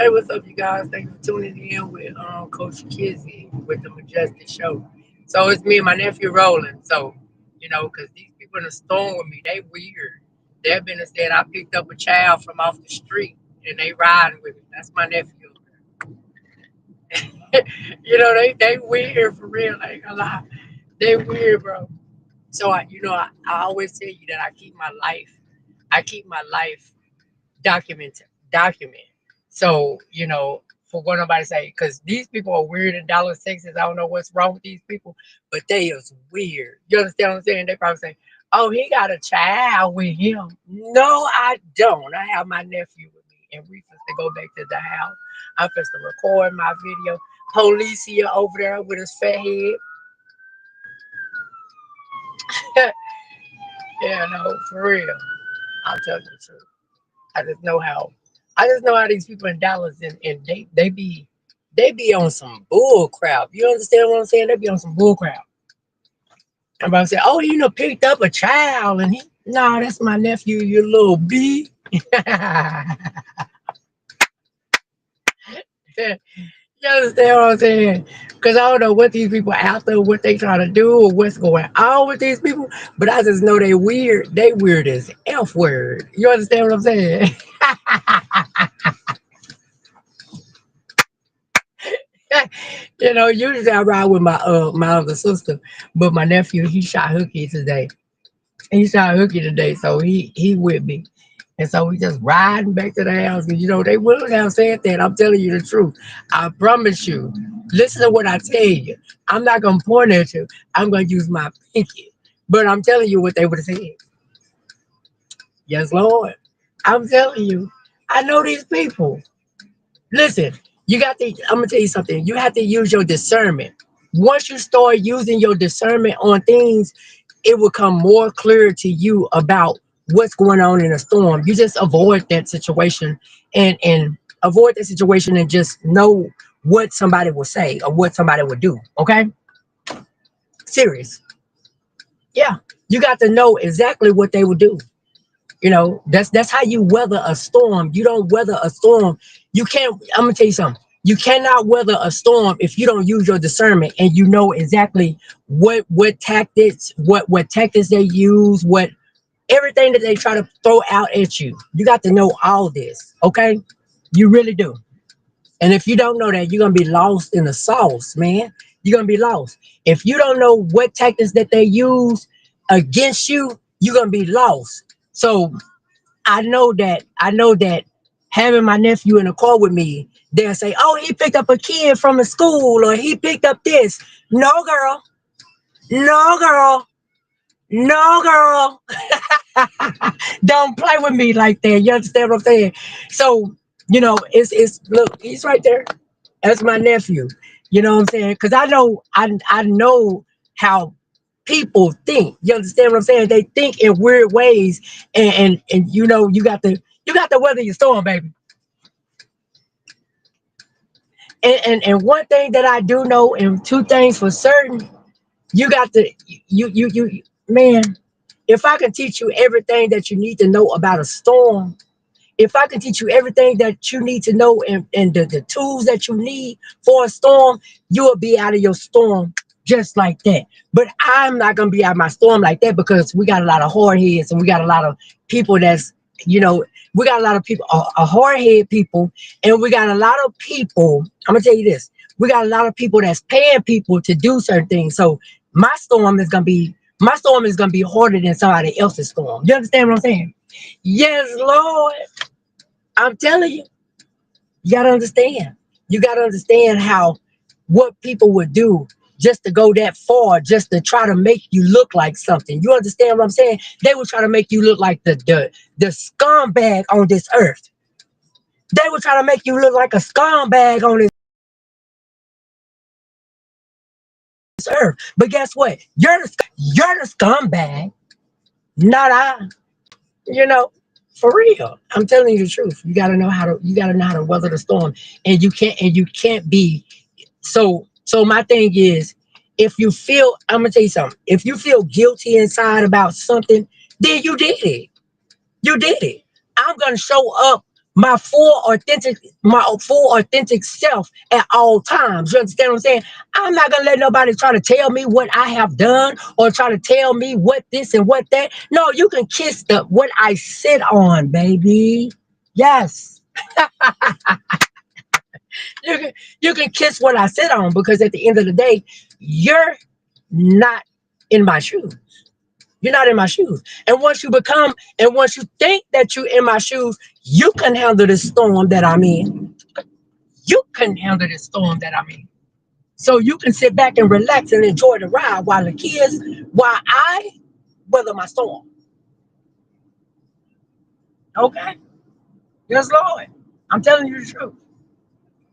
Hey, what's up, you guys? Thanks for tuning in with Coach Kizzy with the Majestic Show. So it's me and my nephew rolling. So, because these people in the storm with me, they weird. They've been and said I picked up a child from off the street and they riding with me. That's my nephew. They weird for real. Like a lot. They weird, bro. So I always tell you that I keep my life document. So, for what nobody say, because these people are weird in Dallas, Texas. I don't know what's wrong with these people, but they is weird. You understand what I'm saying? They probably say, "Oh, he got a child with him." No, I don't. I have my nephew with me, and we supposed to go back to the house. I'm supposed to record my video. Police here over there with his fat head. Yeah, no, for real. I'll tell you the truth. I just know how I just know how these people in Dallas and they be on some bull crap. You understand what I'm saying? They be on some bull crap. I'm about to say, oh, picked up a child and he no, that's my nephew, you little B. You understand what I'm saying? Because I don't know what these people after, what they trying to do, or what's going on with these people. But I just know they weird. They weird as F word. You understand what I'm saying? Usually I ride with my other sister, but my nephew he shot hooky today. He shot hooky today, so he with me, and so we just riding back to the house. And they wouldn't have said that. I'm telling you the truth. I promise you. Listen to what I tell you. I'm not gonna point at you. I'm gonna use my pinky, but I'm telling you what they would have said. Yes, Lord. I'm telling you. I know these people. Listen, I'm gonna tell you something. You have to use your discernment. Once you start using your discernment on things, it will come more clear to you about what's going on in a storm. You just avoid that situation and avoid that situation and just know what somebody will say or what somebody will do. Okay? Serious. Yeah. You got to know exactly what they will do. That's how you weather a storm. You don't weather a storm. You can't. I'm gonna tell you something. You cannot weather a storm if you don't use your discernment and you know exactly what tactics they use, what everything that they try to throw out at you. You got to know all this. Okay, you really do. And if you don't know that, you're gonna be lost in the sauce, man. You're gonna be lost if you don't know what tactics that they use against you. You're gonna be lost. So I know that having my nephew in the car with me, they'll say, "Oh, he picked up a kid from the school, or he picked up this." No, girl. No, girl. No, girl. Don't play with me like that. You understand what I'm saying? So, it's look, he's right there. That's my nephew. You know what I'm saying? Because I know how people think. You understand what I'm saying? They think in weird ways, and you got to weather your storm, baby. And one thing that I do know, and two things for certain, you got to you man. If I can teach you everything that you need to know about a storm, if I can teach you everything that you need to know and the tools that you need for a storm, you will be out of your storm just like that. But I'm not gonna be out of my storm like that because we got a lot of hard heads and we got a lot of people you know, we got a lot of people, hard head people, and we got a lot of people. I'm gonna tell you this: we got a lot of people that's paying people to do certain things. So my storm is gonna be harder than somebody else's storm. You understand what I'm saying? Yes, Lord. I'm telling you, you gotta understand. You gotta understand how what people would do just to go that far, just to try to make you look like something. You understand what I'm saying? They would try to make you look like the scumbag on this earth. They would try to make you look like a scumbag on this earth. But guess what? You're the scumbag, not I. You know, for real. I'm telling you the truth. You gotta know how to weather the storm. And you can't be so my thing is, if you feel, I'm gonna tell you something. If you feel guilty inside about something, then you did it. You did it. I'm gonna show up my full authentic self at all times. You understand what I'm saying? I'm not gonna let nobody try to tell me what I have done or try to tell me what this and what that. No, you can kiss the what I sit on, baby. Yes. You can you can kiss what I sit on because at the end of the day, you're not in my shoes. You're not in my shoes. And once you think that you're in my shoes, you can handle the storm that I'm in. You can handle the storm that I'm in. So you can sit back and relax and enjoy the ride while I weather my storm. Okay? Yes, Lord. I'm telling you the truth.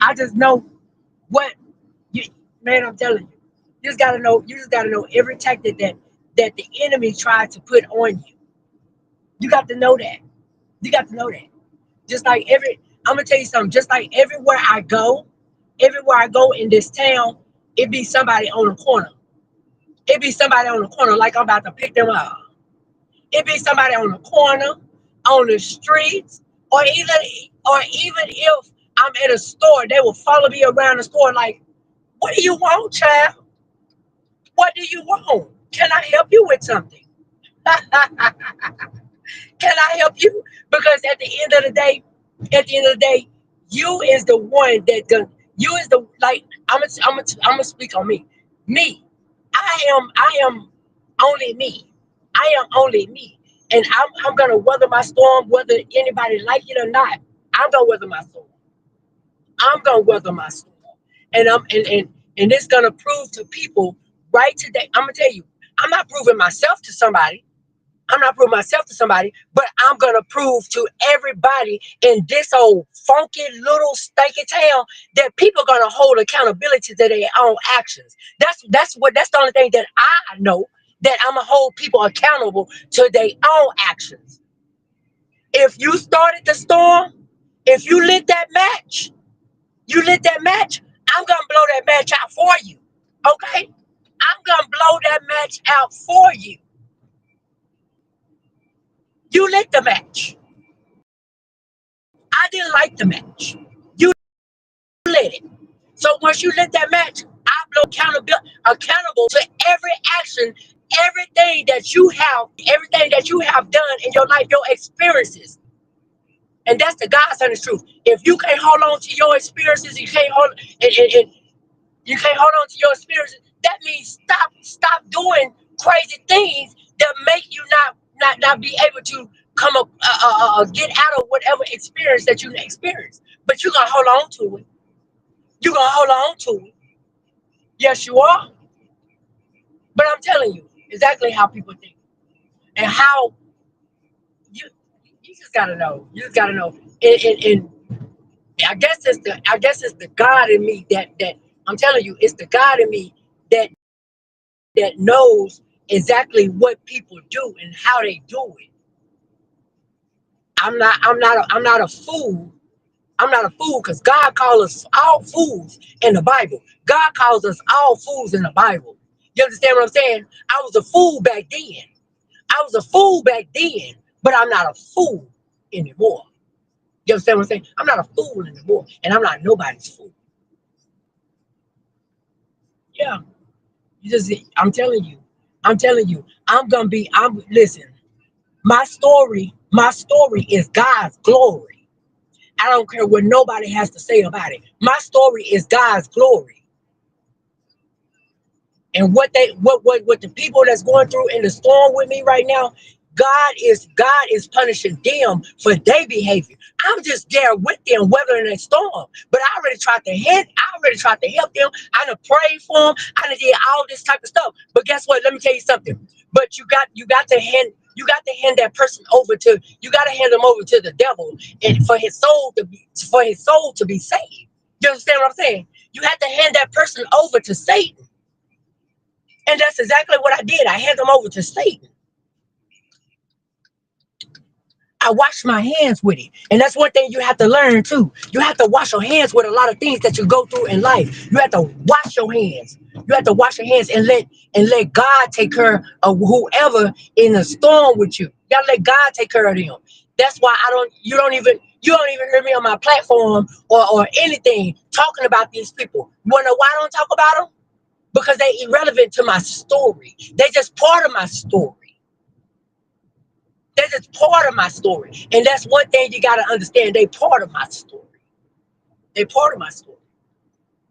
I just know what you man, I'm telling you. You just gotta know every tactic that the enemy tried to put on you. You got to know that. You got to know that. Just like I'm gonna tell you something. Just like everywhere I go in this town, it be somebody on the corner. It be somebody on the corner, like I'm about to pick them up. It be somebody on the corner, on the streets, or even if I'm at a store, they will follow me around the store. Like, what do you want, child? What do you want? Can I help you with something? Can I help you? Because at the end of the day, you is the one that done. You is the like. I'm gonna speak on me. Me. I am only me. I am only me, and I'm gonna weather my storm, whether anybody like it or not. I'm gonna weather my storm. I'm gonna weather my storm, and it's gonna prove to people right today. I'm gonna tell you, I'm not proving myself to somebody. I'm not proving myself to somebody, but I'm gonna prove to everybody in this old funky little stinky town that people are gonna hold accountability to their own actions. That's the only thing that I know, that I'm gonna hold people accountable to their own actions. If you started the storm, if you lit that match, I'm gonna blow that match out for you. Okay? I'm gonna blow that match out for you. You lit the match. I didn't like the match. You lit it. So once you lit that match, I blow accountable to every action, everything that you have done in your life, your experiences. And that's the God's honest truth. If you can't hold on to your experiences, and you can't hold on to your experiences, that means stop doing crazy things that make you not be able to come up get out of whatever experience that you experience. But you're gonna hold on to it. You're gonna hold on to it. Yes, you are. But I'm telling you exactly how people think and how you you just gotta know. You just gotta know. And I guess it's the God in me that I'm telling you, it's the God in me that knows exactly what people do and how they do it. I'm not a fool. I'm not a fool because God calls us all fools in the Bible. God calls us all fools in the Bible. You understand what I'm saying? I was a fool back then. I was a fool back then, but I'm not a fool anymore. You understand what I'm saying? I'm not a fool anymore, and I'm not nobody's fool. Yeah, you just I'm telling you, listen, my story is God's glory. I don't care what nobody has to say about it. My story is God's glory. And what the people that's going through in the storm with me right now, God is punishing them for their behavior. I'm just there with them weathering the storm. But I already tried to help them. I done prayed for them. I done did all this type of stuff. But guess what? Let me tell you something. But you got to hand them over to the devil and for his soul to be saved. You understand what I'm saying? You have to hand that person over to Satan. And that's exactly what I did. I handed them over to Satan. I washed my hands with it. And that's one thing you have to learn too. You have to wash your hands with a lot of things that you go through in life. You have to wash your hands. You have to wash your hands and let God take care of whoever in a storm with you. You gotta let God take care of them. That's why you don't even hear me on my platform or anything talking about these people. You wanna know why I don't talk about them? Because they irrelevant to my story. They just part of my story. They're just part of my story. And that's one thing you gotta understand. They part of my story. They part of my story.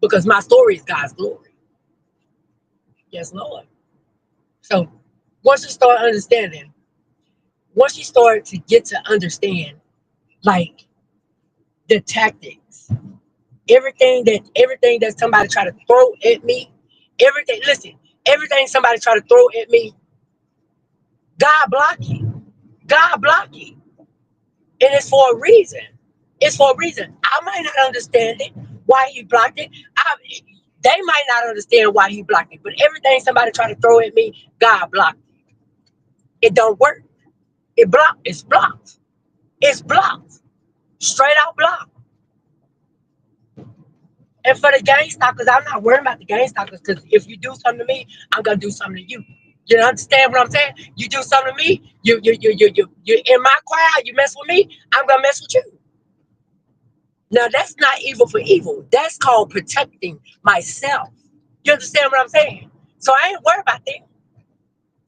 Because my story is God's glory. Yes, Lord. So once you start understanding, once you start to get to understand like the tactics, everything that somebody try to throw at me, everything, listen, everything somebody try to throw at me, God block it. God block it. And it's for a reason. It's for a reason. I might not understand it, why he blocked it. They might not understand why he blocked it, but everything somebody try to throw at me, God blocked it. It don't work. It blocked. It's blocked. It's blocked. Straight out blocked. And for the gang stalkers, I'm not worrying about the gang stalkers because if you do something to me, I'm gonna do something to you. You understand what I'm saying? You do something to me, you in my crowd, you mess with me, I'm gonna mess with you. Now that's not evil for evil. That's called protecting myself. You understand what I'm saying? So I ain't worried about them.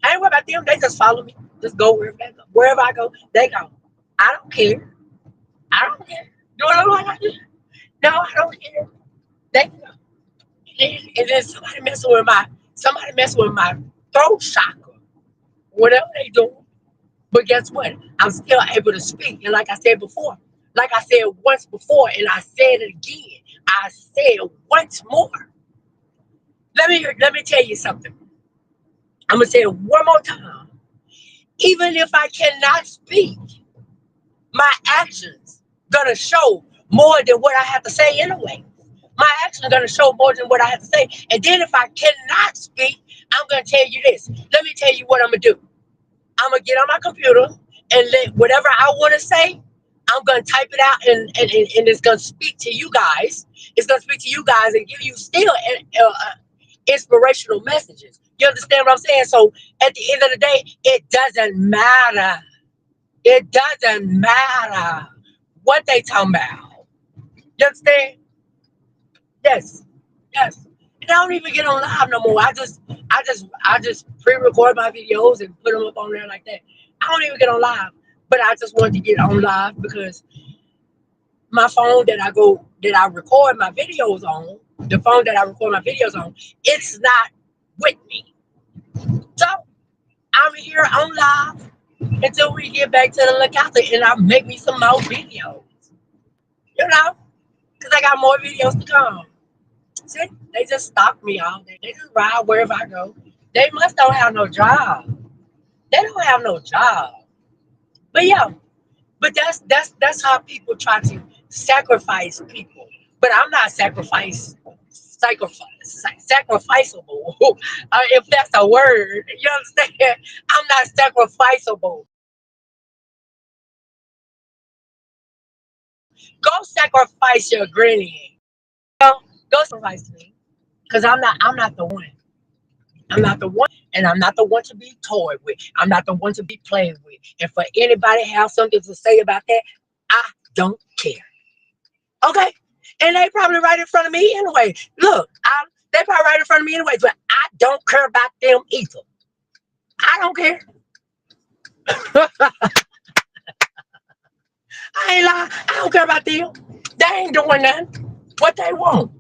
I ain't worried about them. They just follow me. Just go wherever they go. Wherever I go, they go. I don't care. I don't care. Do I look like I do? No, I don't care. They go. And then somebody messing with my throat chakra. Whatever they do. But guess what? I'm still able to speak. And like I said before, like I said once before, and I said it again. I said once more. Let me tell you something. I'm gonna say it one more time. Even if I cannot speak, my actions gonna show more than what I have to say anyway. My actions gonna show more than what I have to say. And then if I cannot speak, I'm gonna tell you this. Let me tell you what I'm gonna do. I'm gonna get on my computer and let whatever I want to say. I'm gonna type it out and it's gonna speak to you guys. It's gonna speak to you guys and give you still inspirational messages. You understand what I'm saying? So at the end of the day, it doesn't matter. It doesn't matter what they talking about. You understand? Yes, yes. And I don't even get on live no more. I just pre-record my videos and put them up on there like that. I don't even get on live, but I just wanted to get on live because my phone that I record my videos on, the phone that I record my videos on, it's not with me. So I'm here on live until we get back to the lookout and I make me some more videos. You know, because I got more videos to come. See, they just stalk me all day. They just ride wherever I go. They must don't have no job. They don't have no job. But yeah, but that's how people try to sacrifice people. But I'm not sacrificeable. If that's a word, you understand? I'm not sacrificeable. Go sacrifice your granny. Go sacrifice me. Because I'm not the one. I'm not the one, and I'm not the one to be toyed with. I'm not the one to be played with. And for anybody to have something to say about that, I don't care. Okay? And they probably right in front of me anyway. Look, they probably right in front of me anyway, but I don't care about them either. I don't care. I ain't lying. I don't care about them. They ain't doing nothing. What they want.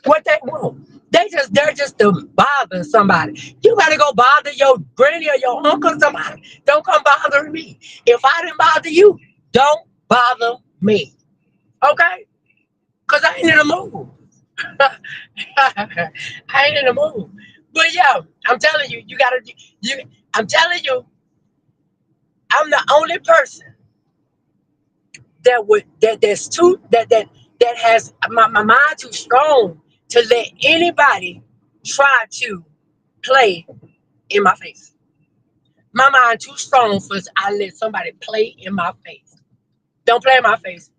What they want. They're just to bother somebody. You gotta go bother your granny or your uncle or somebody. Don't come bother me. If I didn't bother you, don't bother me. Okay? Cause I ain't in the mood. I ain't in the mood. But yeah, I'm telling you, you I'm telling you, I'm the only person that would that's too that has my mind too strong to let anybody try to play in my face. My mind too strong for I let somebody play in my face. Don't play in my face.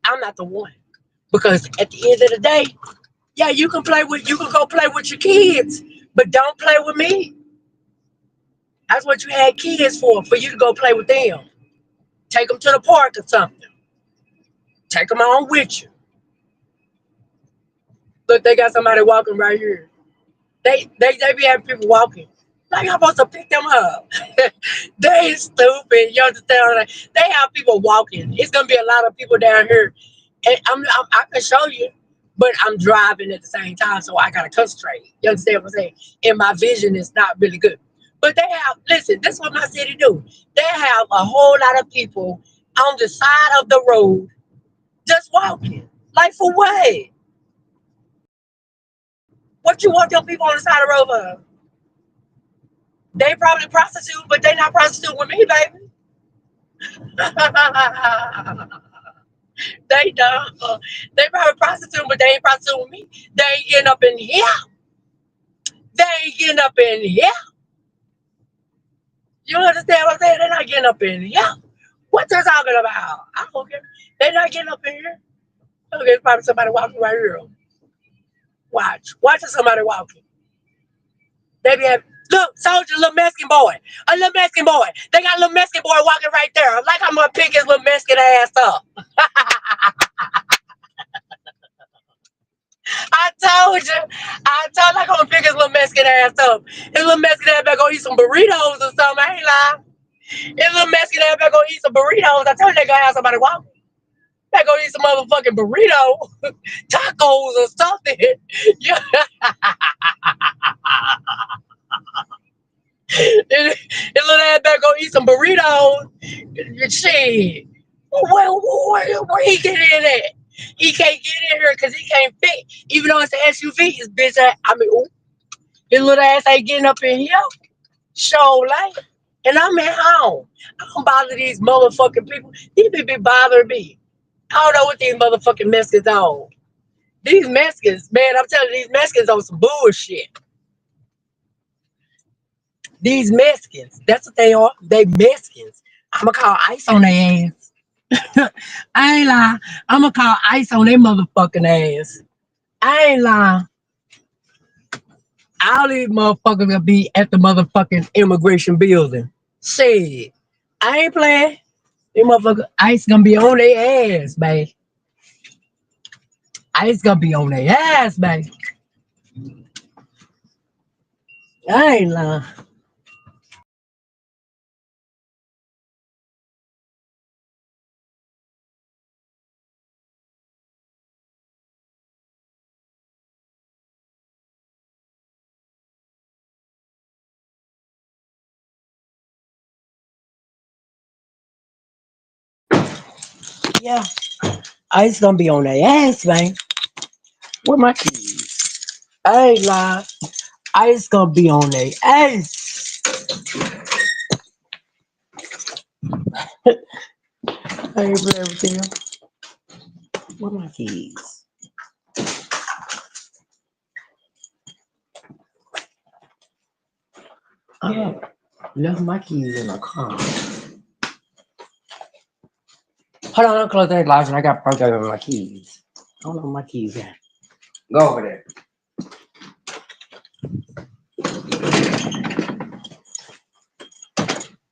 I'm not the one. Because at the end of the day, yeah, you can go play with your kids, but don't play with me. That's what you had kids for you to go play with them. Take them to the park or something. Take them on with you. Look, they got somebody walking right here. They be having people walking. Like I'm supposed to pick them up. They stupid. You understand? They have people walking. It's gonna be a lot of people down here, and I can show you, but I'm driving at the same time, so I gotta concentrate. You understand what I'm saying? And my vision is not really good. But they have. Listen, this is what my city do. They have a whole lot of people on the side of the road just walking. Like for what? What you want them people on the side of the road for? They probably prostitute, but they not prostitute with me, baby. They don't. They probably prostitute, but they ain't prostitute with me. They ain't getting up in here. They ain't getting up in here. You understand what I'm saying? They're not getting up in here. What you talking about? I don't care. They're not getting up in here. Okay, it's probably somebody walking right here. Watch. Watch somebody walking. They be having, look, soldier, little Mexican boy. A little Mexican boy. They got a little Mexican boy walking right there. Like I'm gonna pick his little Mexican ass up. I told like I'm gonna pick his little Mexican ass up. His little Mexican ass better go eat some burritos or something. I ain't lying. His little Mexican ass better go eat some burritos. I told you that guy have somebody walking. Better go eat some motherfucking burrito, tacos or something. Yeah. His little ass better go eat some burritos. Shit. Where he get in at? He can't get in here because he can't fit. Even though it's an SUV, his bitch ass, ooh, his little ass ain't getting up in here. Show like. And I'm at home. I don't bother these motherfucking people. These people be bothering me. I don't know what these motherfucking Mexicans on. These Mexicans, man, I'm telling you, these Mexicans on some bullshit. These Mexicans, that's what they are. They Mexicans. I'ma call ICE on their ass. I ain't lying. I'ma call ICE on their motherfucking ass. I ain't lying. All these motherfuckers gonna be at the motherfucking immigration building. Shit. I ain't playing. These motherfuckers, ICE gonna be on their ass, man. ICE gonna be on their ass, man. I ain't lying. Yeah. ICE gonna be on their ass, man. Where my keys? I ain't lying. ICE gonna be on their ass. I ain't for everything. Where my keys? I left my keys in the car. Hold on, I'll close that glass and I got parked over my keys. I don't know where my keys at. Go over there.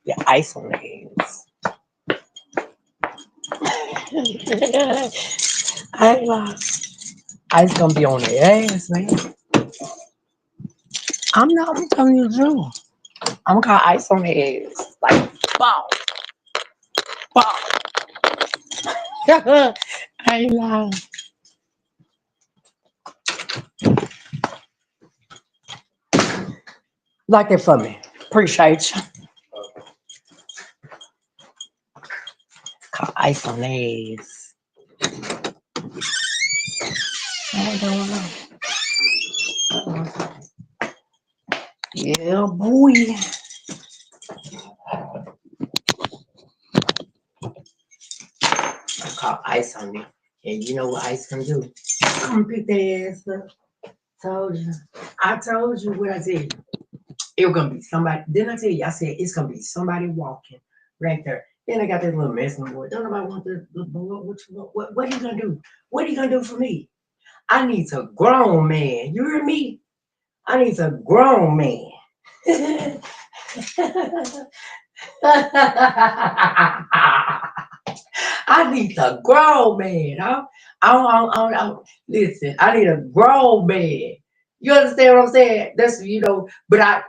The ice on the hands. I ain't lying. Ice gonna be on their ass, man. I'm telling you the truth. I'm gonna call ice on their ass. Like, bow, bow. I ain't lying. Like it for me. Appreciate you. Call ice on their ass. I don't know. Yeah, boy. I call ice on me. And you know what ice can do? Come pick their ass up. Told you. I told you what I said. It was gonna be somebody. Didn't I tell you? I said it's gonna be somebody walking right there. Then I got this little messing boy. Don't nobody want the boy. What are you gonna do? What are you gonna do for me? I need a grown man. You hear me? I need a grown man. I need a grown man. Listen, I need a grown man. You understand what I'm saying? That's, but I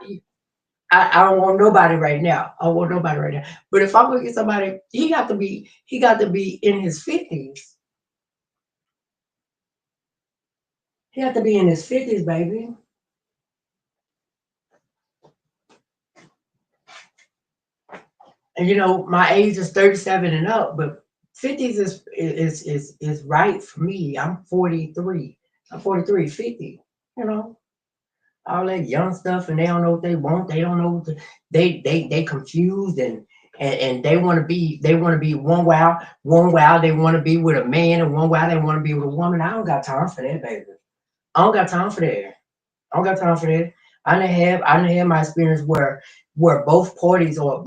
don't want nobody right now. I don't want nobody right now. But if I'm gonna get somebody, he got to be in his 50s. He got to be in his 50s, baby. And my age is 37 and up, but 50s is right for me. I'm 43. I'm 43, 50. You know, all that young stuff, and they don't know what they want. They don't know they confused, and they want to be one while they want to be with a man, and one while they want to be with a woman. I don't got time for that, baby. I don't got time for that. I don't got time for that. I done have my experience where both parties or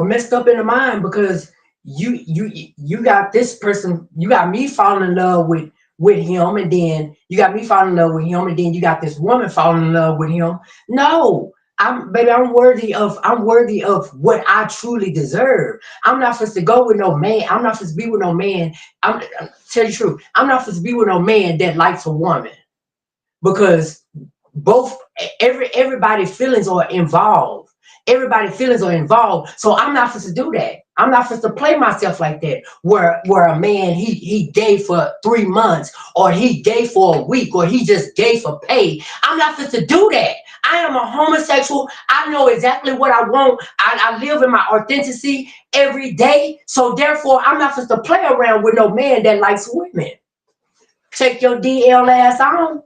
messed up in the mind, because you got this person, you got me falling in love with him, and then you got me falling in love with him, and then you got this woman falling in love with him. No, I'm worthy of what I truly deserve. I'm not supposed to go with no man. I'm not supposed to be with no man. I'm tell you the truth. I'm not supposed to be with no man that likes a woman, because both everybody feelings are involved. Everybody feelings are involved. So I'm not supposed to do that. I'm not supposed to play myself like that. Where a man he gay for 3 months, or he gay for a week, or he just gay for pay. I'm not supposed to do that. I am a homosexual. I know exactly what I want. I live in my authenticity every day. So therefore, I'm not supposed to play around with no man that likes women. Take your DL ass on.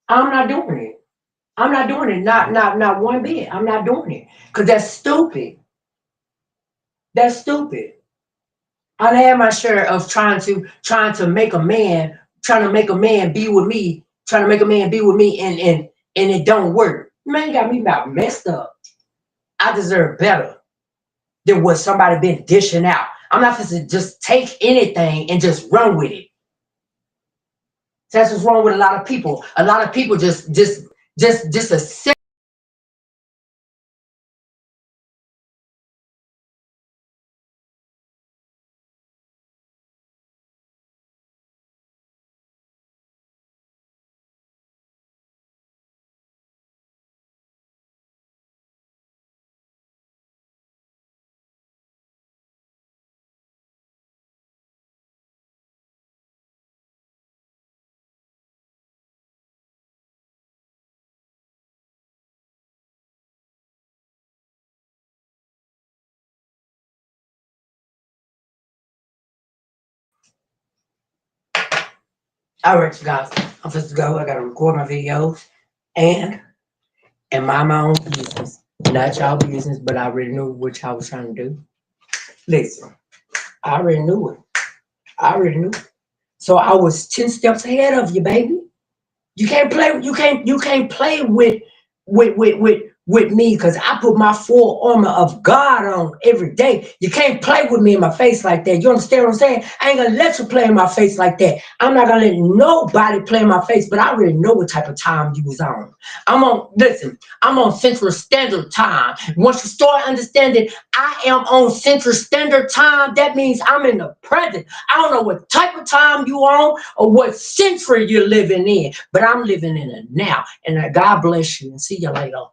I'm not doing it. I'm not doing it. Not one bit. I'm not doing it. Cause that's stupid. That's stupid. I had my share of trying to make a man, trying to make a man be with me, trying to make a man be with me, and it don't work. Man, got me about messed up. I deserve better than what somebody been dishing out. I'm not supposed to just take anything and just run with it. That's what's wrong with a lot of people. A lot of people just accept. All right, you guys. I'm supposed to go. I gotta record my videos and mind my own business. Not y'all business, but I already knew what y'all was trying to do. Listen, I already knew it. I already knew it. So I was 10 steps ahead of you, baby. You can't play with me, because I put my full armor of God on every day. You can't play with me in my face like that. You understand what I'm saying? I ain't gonna let you play in my face like that. I'm not gonna let nobody play in my face, but I already know what type of time you was on. I'm on Central Standard Time. Once you start understanding I am on Central Standard Time, that means I'm in the present. I don't know what type of time you on or what century you're living in, but I'm living in it now. And God bless you, and see you later.